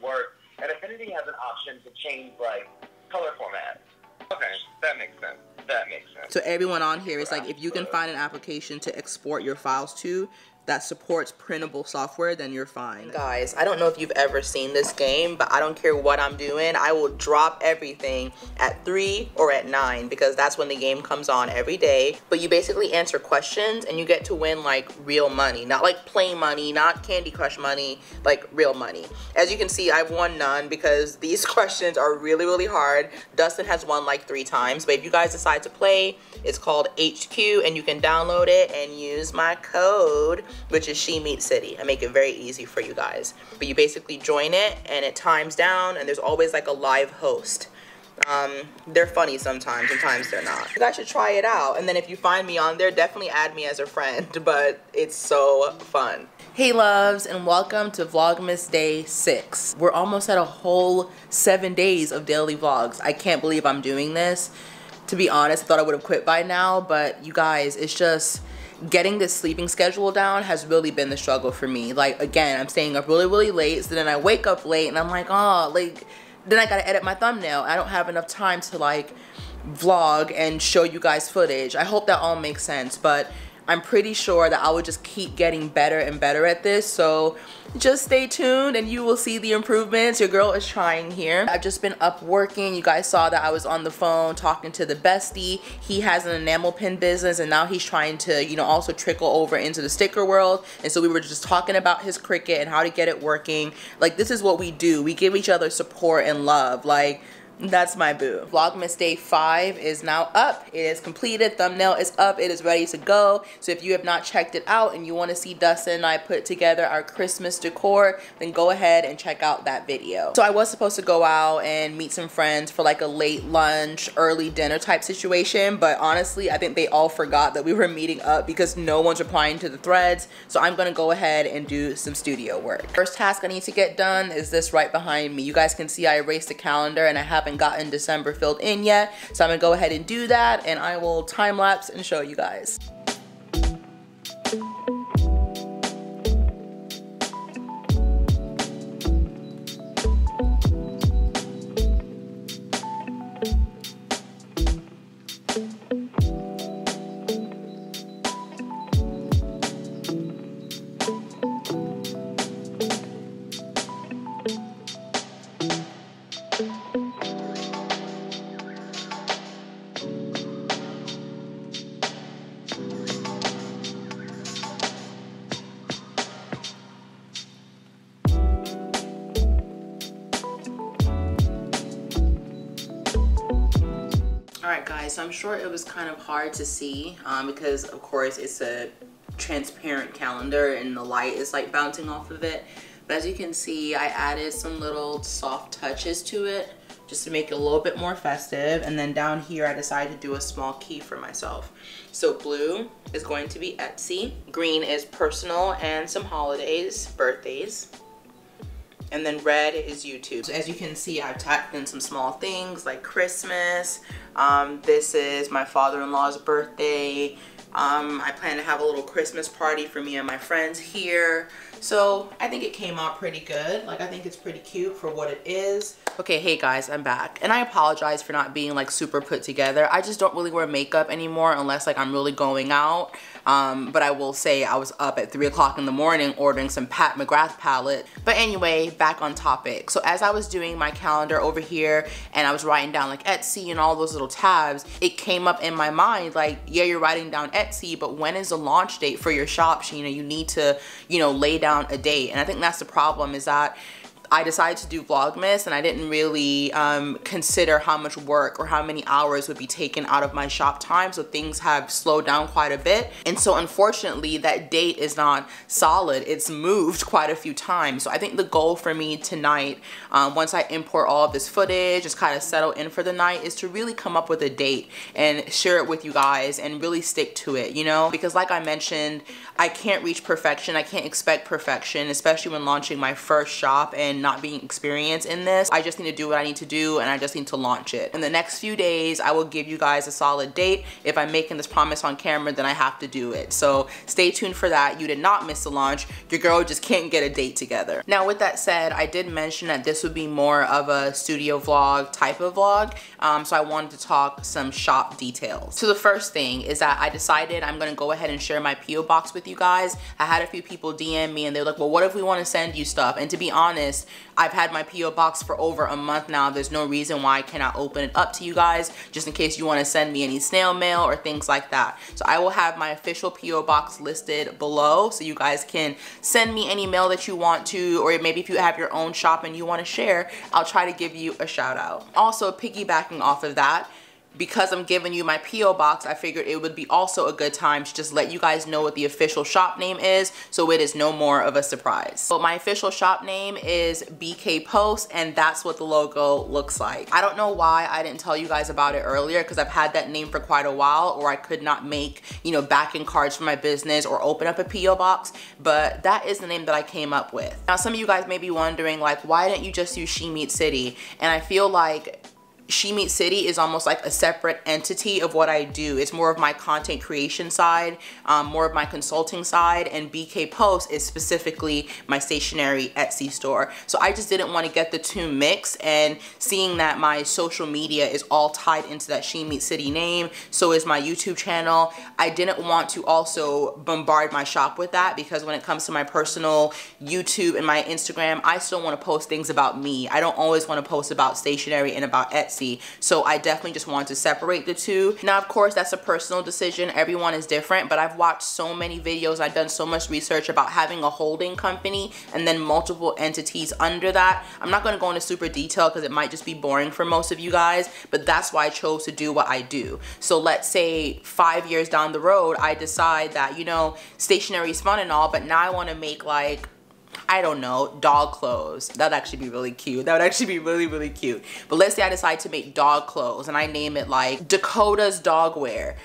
work. And Affinity has an option to change, like, color format. Okay, that makes sense. That makes sense. So everyone on here is like, if you can find an application to export your files to that supports printable software, then you're fine. Guys, I don't know if you've ever seen this game, but I don't care what I'm doing. I will drop everything at 3 or at 9 because that's when the game comes on every day. But you basically answer questions and you get to win like real money. Not like play money, not Candy Crush money, like real money. As you can see, I've won none because these questions are really, really hard. Dustin has won like 3 times, but if you guys decide to play, it's called HQ and you can download it and use my code, which is shemeetscity. I make it very easy for you guys. But you basically join it and it times down and there's always like a live host. They're funny sometimes they're not. You guys should try it out. And then if you find me on there, definitely add me as a friend, but it's so fun. Hey loves, and welcome to Vlogmas Day 6. We're almost at a whole 7 days of daily vlogs. I can't believe I'm doing this. To be honest, I thought I would have quit by now, but you guys, it's just getting this sleeping schedule down has really been the struggle for me. Like, again, I'm staying up really, really late, so then I wake up late and I'm like, oh, like, then I gotta edit my thumbnail. I don't have enough time to like vlog and show you guys footage. I hope that all makes sense, but I'm pretty sure that I will just keep getting better and better at this. So just stay tuned and you will see the improvements. Your girl is trying here. I've just been up working. You guys saw that I was on the phone talking to the bestie. He has an enamel pin business and now he's trying to, you know, also trickle over into the sticker world. And so we were just talking about his Cricut and how to get it working. Like, this is what we do. We give each other support and love. Like, that's my boo. Vlogmas Day 5 is now up. It is completed. Thumbnail is up. It is ready to go. So if you have not checked it out and you want to see Dustin and I put together our Christmas decor, then go ahead and check out that video. So I was supposed to go out and meet some friends for like a late lunch, early dinner type situation, but honestly, I think they all forgot that we were meeting up because no one's replying to the threads. So I'm gonna go ahead and do some studio work. First task I need to get done is this right behind me. You guys can see I erased the calendar and I haven't gotten December filled in yet, so I'm gonna go ahead and do that and I will time lapse and show you guys. Alright guys, so I'm sure it was kind of hard to see because of course it's a transparent calendar and the light is like bouncing off of it. But as you can see, I added some little soft touches to it just to make it a little bit more festive. And then down here I decided to do a small key for myself. So blue is going to be Etsy, green is personal and some holidays, birthdays. And then red is YouTube. So as you can see, I've tacked in some small things like Christmas. This is my father-in-law's birthday. I plan to have a little Christmas party for me and my friends here. So I think it came out pretty good. Like, I think it's pretty cute for what it is. Okay, hey guys, I'm back. And I apologize for not being like super put together. I just don't really wear makeup anymore unless like I'm really going out. But I will say I was up at 3 o'clock in the morning ordering some Pat McGrath palette. But anyway, back on topic. So as I was doing my calendar over here and I was writing down like Etsy and all those little tabs, it came up in my mind like, yeah, you're writing down Etsy, but when is the launch date for your shop, Sheena? You need to, you know, lay down a date. And I think that's the problem, is that I decided to do Vlogmas and I didn't really consider how much work or how many hours would be taken out of my shop time, so things have slowed down quite a bit. And so unfortunately that date is not solid. It's moved quite a few times. So I think the goal for me tonight, once I import all of this footage, just kind of settle in for the night, is to really come up with a date and share it with you guys and really stick to it, you know? Because like I mentioned, I can't reach perfection. I can't expect perfection, especially when launching my first shop and not being experienced in this. I just need to do what I need to do, and I just need to launch it. In the next few days, I will give you guys a solid date. If I'm making this promise on camera, then I have to do it. So stay tuned for that. You did not miss the launch. Your girl just can't get a date together. Now, with that said, I did mention that this would be more of a studio vlog type of vlog. So I wanted to talk some shop details. So the first thing is that I decided I'm gonna go ahead and share my P.O. box with you guys. I had a few people DM me and they're like, well, what if we want to send you stuff? And to be honest, I've had my P.O. box for over a month now. There's no reason why I cannot open it up to you guys, just in case you want to send me any snail mail or things like that. So I will have my official P.O. box listed below, so you guys can send me any mail that you want to, or maybe if you have your own shop and you want to share, I'll try to give you a shout out. Also, piggybacking off of that, because I'm giving you my P.O. box, I figured it would be also a good time to just let you guys know what the official shop name is, so it is no more of a surprise. So my official shop name is BK Post, and that's what the logo looks like. I don't know why I didn't tell you guys about it earlier, because I've had that name for quite a while, or I could not make, you know, backing cards for my business or open up a P.O. box, but that is the name that I came up with. Now, some of you guys may be wondering, like, why didn't you just use shemeetscity? And I feel like shemeetscity is almost like a separate entity of what I do. It's more of my content creation side, more of my consulting side, and BK Post is specifically my stationery Etsy store. So I just didn't want to get the two mixed, and seeing that my social media is all tied into that shemeetscity name, so is my YouTube channel, I didn't want to also bombard my shop with that, because when it comes to my personal YouTube and my Instagram, I still want to post things about me. I don't always want to post about stationery and about Etsy. So I definitely just want to separate the two. Now, of course, that's a personal decision. Everyone is different, but I've watched so many videos. I've done so much research about having a holding company and then multiple entities under that. I'm not going to go into super detail because it might just be boring for most of you guys, but that's why I chose to do what I do. So let's say 5 years down the road, I decide that, you know, stationery is fun and all, but now I want to make, like, I don't know, dog clothes. That'd actually be really cute. That would actually be really, really cute. But let's say I decide to make dog clothes and I name it like Dakota's Dog Wear.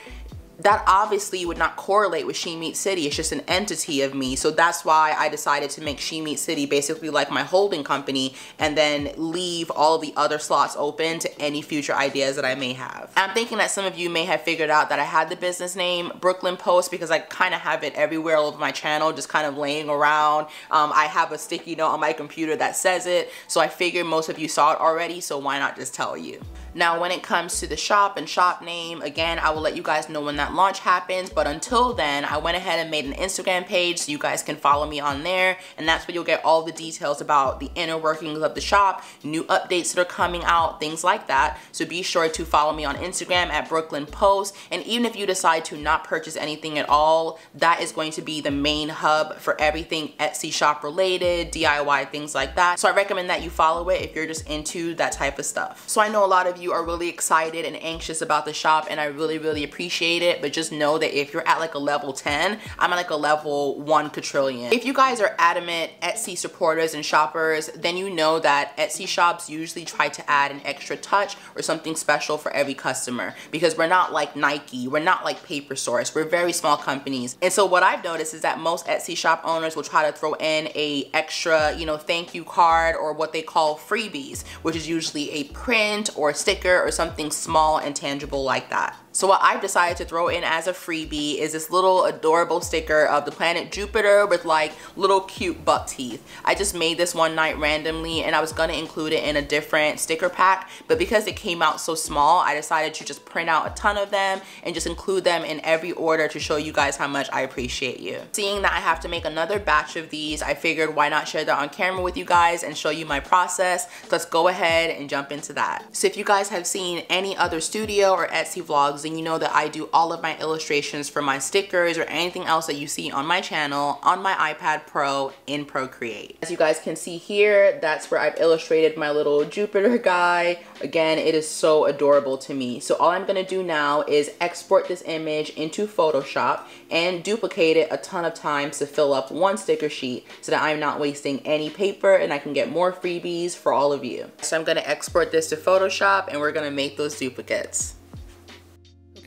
That obviously would not correlate with shemeetscity. It's just an entity of me. So that's why I decided to make shemeetscity basically like my holding company, and then leave all of the other slots open to any future ideas that I may have. I'm thinking that some of you may have figured out that I had the business name Bklyn Post because I kind of have it everywhere all over my channel, just kind of laying around. I have a sticky note on my computer that says it. So I figured most of you saw it already, so why not just tell you? Now, when it comes to the shop and shop name, again, I will let you guys know when that launch happens, but until then, I went ahead and made an Instagram page so you guys can follow me on there, and that's where you'll get all the details about the inner workings of the shop, new updates that are coming out, things like that. So be sure to follow me on Instagram at Bklyn Post, and even if you decide to not purchase anything at all, that is going to be the main hub for everything Etsy shop related, DIY, things like that. So I recommend that you follow it if you're just into that type of stuff. So I know a lot of you are really excited and anxious about the shop, and I really, really appreciate it, but just know that if you're at like a level 10, I'm at like a level 1 quadrillion. If you guys are adamant Etsy supporters and shoppers, then you know that Etsy shops usually try to add an extra touch or something special for every customer, because we're not like Nike, we're not like Paper Source, we're very small companies. And so what I've noticed is that most Etsy shop owners will try to throw in a extra, you know, thank you card, or what they call freebies, which is usually a print or a sticker or something small and tangible like that. So what I've decided to throw in as a freebie is this little adorable sticker of the planet Jupiter with like little cute buck teeth. I just made this one night randomly, and I was gonna include it in a different sticker pack, but because it came out so small, I decided to just print out a ton of them and just include them in every order to show you guys how much I appreciate you. Seeing that I have to make another batch of these, I figured why not share that on camera with you guys and show you my process. So let's go ahead and jump into that. So if you guys have seen any other studio or Etsy vlogs, then you know that I do all of my illustrations for my stickers or anything else that you see on my channel on my iPad Pro in Procreate. As you guys can see here, that's where I've illustrated my little Jupiter guy. Again, it is so adorable to me. So all I'm gonna do now is export this image into Photoshop and duplicate it a ton of times to fill up one sticker sheet so that I'm not wasting any paper and I can get more freebies for all of you. So I'm gonna export this to Photoshop and we're gonna make those duplicates.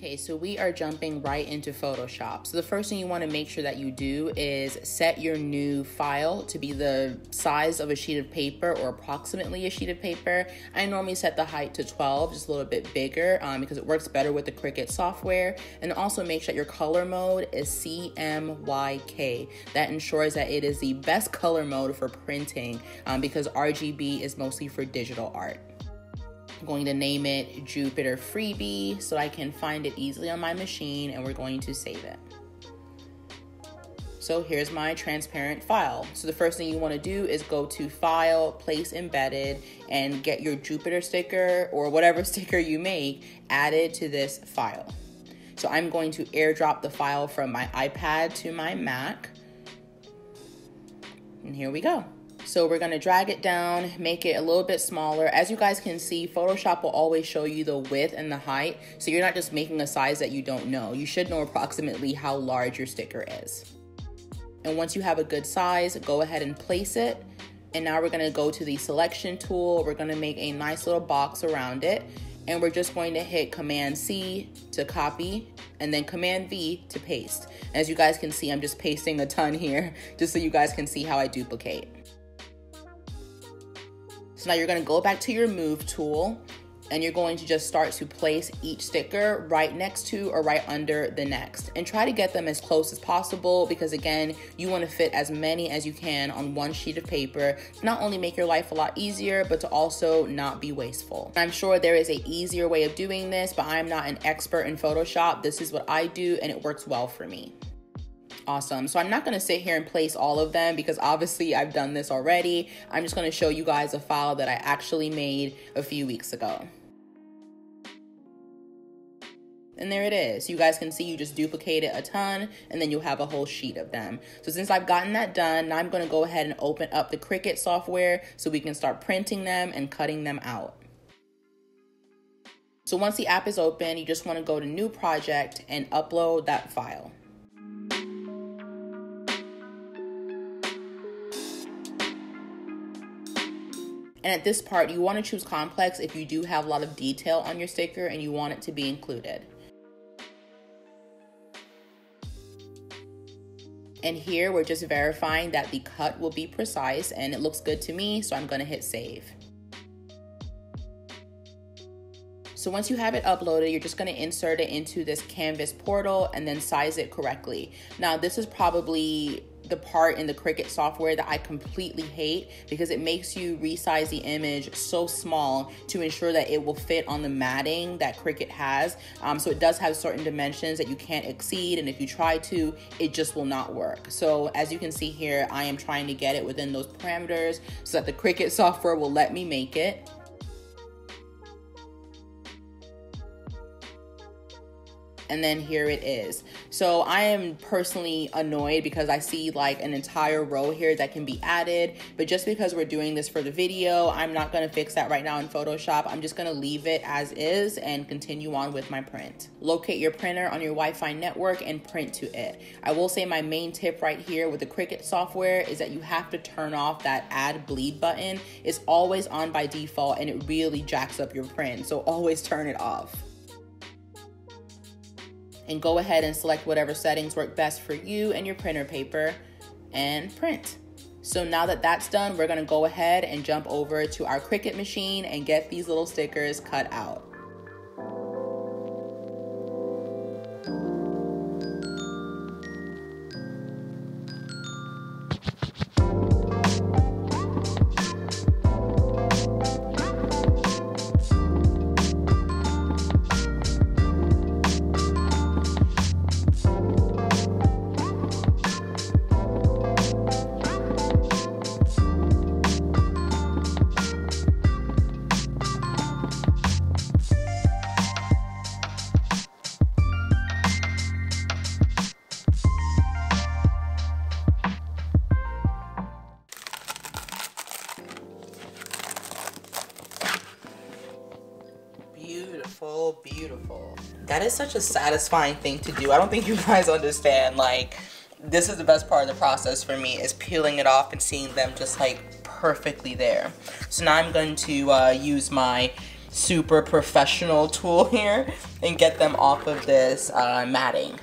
Okay, so we are jumping right into Photoshop. So the first thing you want to make sure that you do is set your new file to be the size of a sheet of paper or approximately a sheet of paper. I normally set the height to 12, just a little bit bigger because it works better with the Cricut software. And also make sure your color mode is CMYK. That ensures that it is the best color mode for printing because RGB is mostly for digital art. I'm going to name it Jupiter Freebie so I can find it easily on my machine, and we're going to save it. So here's my transparent file. So the first thing you want to do is go to File, Place Embedded, and get your Jupiter sticker or whatever sticker you make added to this file. So I'm going to airdrop the file from my iPad to my Mac. And here we go. So we're gonna drag it down, make it a little bit smaller. As you guys can see, Photoshop will always show you the width and the height, so you're not just making a size that you don't know. You should know approximately how large your sticker is. And once you have a good size, go ahead and place it. And now we're gonna go to the selection tool. We're gonna make a nice little box around it. And we're just going to hit Command C to copy and then Command V to paste. As you guys can see, I'm just pasting a ton here just so you guys can see how I duplicate. So now you're gonna go back to your Move tool and you're going to just start to place each sticker right next to or right under the next. And try to get them as close as possible because again, you wanna fit as many as you can on one sheet of paper to not only make your life a lot easier, but to also not be wasteful. I'm sure there is an easier way of doing this, but I'm not an expert in Photoshop. This is what I do and it works well for me. Awesome. So I'm not going to sit here and place all of them because obviously I've done this already. I'm just going to show you guys a file that I actually made a few weeks ago. And there it is. You guys can see you just duplicated a ton and then you'll have a whole sheet of them. So since I've gotten that done, now I'm going to go ahead and open up the Cricut software so we can start printing them and cutting them out. So once the app is open, you just want to go to New Project and upload that file. And at this part, you want to choose complex if you do have a lot of detail on your sticker and you want it to be included. And here we're just verifying that the cut will be precise and it looks good to me, so I'm going to hit save. So once you have it uploaded, you're just going to insert it into this Canvas portal and then size it correctly. Now this is probably the part in the Cricut software that I completely hate because it makes you resize the image so small to ensure that it will fit on the matting that Cricut has. So it does have certain dimensions that you can't exceed, and if you try to, it just will not work. So as you can see here, I am trying to get it within those parameters so that the Cricut software will let me make it. And then here it is. So I am personally annoyed because I see like an entire row here that can be added, but just because we're doing this for the video, I'm not gonna fix that right now in Photoshop. I'm just gonna leave it as is and continue on with my print. Locate your printer on your Wi-Fi network and print to it. I will say my main tip right here with the Cricut software is that you have to turn off that add bleed button. It's always on by default and it really jacks up your print, so always turn it off. And go ahead and select whatever settings work best for you and your printer paper and print. So now that that's done, we're gonna go ahead and jump over to our Cricut machine and get these little stickers cut out. Beautiful. That is such a satisfying thing to do. I don't think you guys understand. Like, this is the best part of the process for me, is peeling it off and seeing them just like perfectly there. So now I'm going to use my super professional tool here and get them off of this matting.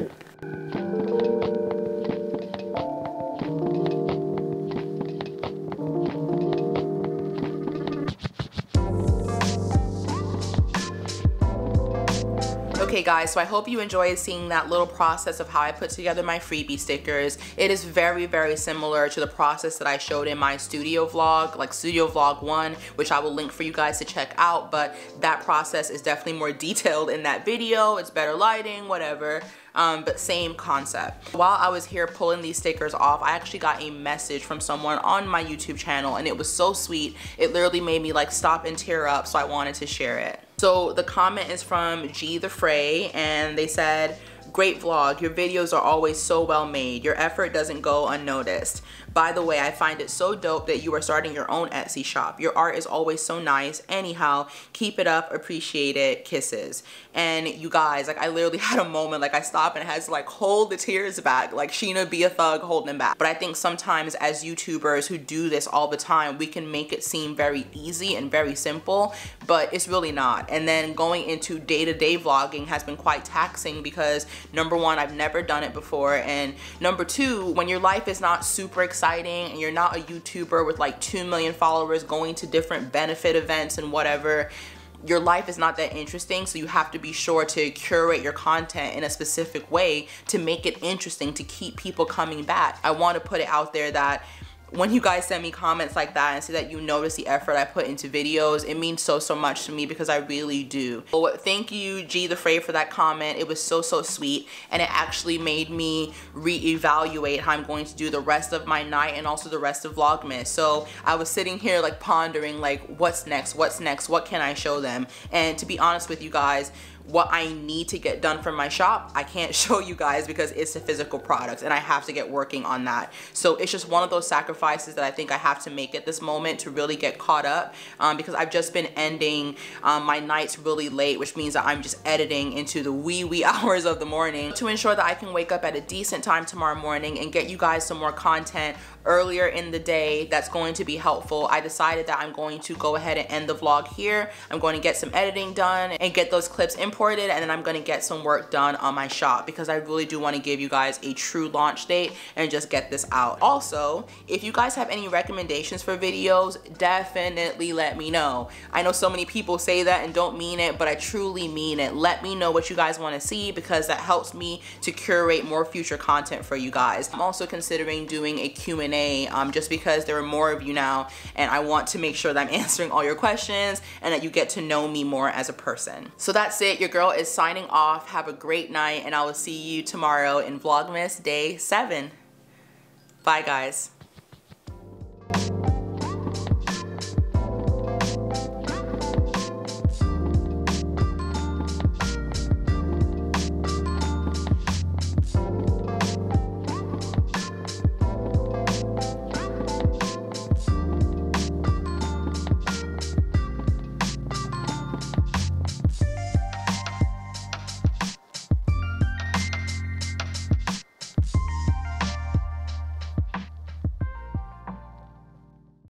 Okay guys, so I hope you enjoyed seeing that little process of how I put together my freebie stickers. It is very, very similar to the process that I showed in my studio vlog, like studio vlog 1, which I will link for you guys to check out, but that process is definitely more detailed in that video. It's better lighting, whatever. But same concept. While I was here pulling these stickers off, I actually got a message from someone on my YouTube channel, and it was so sweet. It literally made me like stop and tear up, so I wanted to share it. So the comment is from G the Fray, and they said, "Great vlog, your videos are always so well made. Your effort doesn't go unnoticed. By the way, I find it so dope that you are starting your own Etsy shop. Your art is always so nice. Anyhow, keep it up, appreciate it, kisses." And you guys, like I literally had a moment, like I stopped and had to like hold the tears back, like Sheena be a thug holding them back. But I think sometimes as YouTubers who do this all the time, we can make it seem very easy and very simple, but it's really not. And then going into day-to-day vlogging has been quite taxing because number one, I've never done it before, and number two, when your life is not super exciting and you're not a YouTuber with like 2 million followers going to different benefit events and whatever, your life is not that interesting, so you have to be sure to curate your content in a specific way to make it interesting, to keep people coming back. I want to put it out there that when you guys send me comments like that and say that you notice the effort I put into videos, it means so much to me because I really do. So thank you, G the Fray, for that comment. It was so sweet, and it actually made me reevaluate how I'm going to do the rest of my night and also the rest of Vlogmas. So I was sitting here like pondering like what's next, what can I show them? And to be honest with you guys, what I need to get done from my shop, I can't show you guys because it's a physical product and I have to get working on that. So it's just one of those sacrifices that I think I have to make at this moment to really get caught up, because I've just been ending my nights really late, which means that I'm just editing into the wee hours of the morning to ensure that I can wake up at a decent time tomorrow morning and get you guys some more content earlier in the day that's going to be helpful. I decided that I'm going to go ahead and end the vlog here. I'm going to get some editing done and get those clips imported, and then I'm going to get some work done on my shop because I really do want to give you guys a true launch date and just get this out. Also, if you guys have any recommendations for videos, definitely let me know. I know so many people say that and don't mean it, but I truly mean it. Let me know what you guys want to see because that helps me to curate more future content for you guys. I'm also considering doing a Q&A just because there are more of you now, and I want to make sure that I'm answering all your questions and that you get to know me more as a person. So that's it. Your girl is signing off. Have a great night, and I will see you tomorrow in Vlogmas Day 7. Bye, guys.